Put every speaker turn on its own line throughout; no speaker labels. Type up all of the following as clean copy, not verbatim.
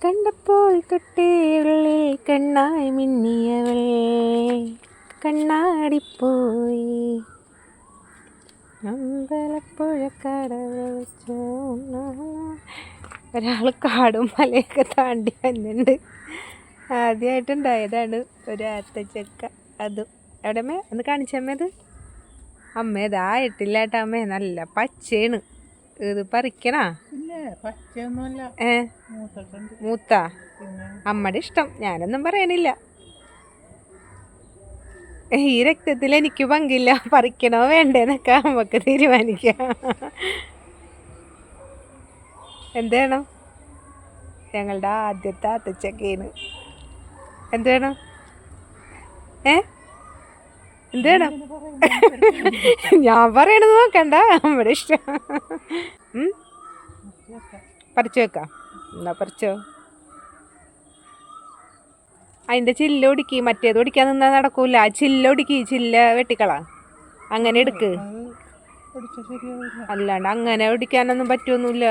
കണ്ടപ്പോൾ തൊട്ടേയുള്ളിൽ കണ്ണായി മിന്നിയവൾ കണ്ണാടിപ്പോയി അമ്പലപ്പുഴക്കടവച്ചോ. ഒരാൾ കാടും മലയൊക്കെ താണ്ടി വന്നിട്ടുണ്ട്. ആദ്യമായിട്ടുണ്ടായതാണ് ഒരു ആത്തച്ചക്ക. അതും എവിടെയമ്മേ ഒന്ന് കാണിച്ചമ്മേത്. അമ്മേതാ ആയിട്ടില്ല കേട്ടോ അമ്മേ, നല്ല പച്ചയാണ്. ഇത് പറിക്കണാ? മൂത്ത അമ്മയുടെ ഇഷ്ടം, ഞാനൊന്നും പറയണില്ല. ഈ രക്തത്തിൽ എനിക്ക് പങ്കില്ല, പറിക്കണോ വേണ്ടേന്നൊക്കെ നമുക്ക് തീരുമാനിക്കാം. എന്ത് വേണം? ഞങ്ങളുടെ ആദ്യത്തെ ആത്തച്ചക്കയാണ്. എന്ത് വേണം? എന്ത് വേണം? ഞാൻ പറയണത് നോക്കണ്ട, നമ്മുടെ ഇഷ്ടം. പറിച്ചു വെക്കാം. എന്നാ പറിച്ചോ. അതിൻ്റെ ചില്ലൊടിക്ക്, മറ്റേത് ഒടിക്കാൻ നിന്നാൽ നടക്കൂല. ആ ചില്ലൊടിക്ക്, ചില്ല വെട്ടിക്കളാ. അങ്ങനെ എടുക്ക്. അല്ലാണ്ട് അങ്ങനെ ഒടിക്കാനൊന്നും പറ്റുമൊന്നുമില്ല.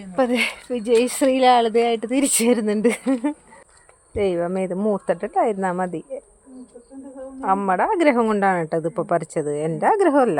അപ്പത് വിജയശ്രീലാളിതയായിട്ട് തിരിച്ചു വരുന്നുണ്ട്. ദൈവമേ, ഇത് മൂത്തിട്ടിട്ടായിരുന്നാ മതി. അമ്മയുടെ ആഗ്രഹം കൊണ്ടാണ് കേട്ടോ ഇതിപ്പോൾ പറിച്ചത്, എൻ്റെ ആഗ്രഹമല്ല.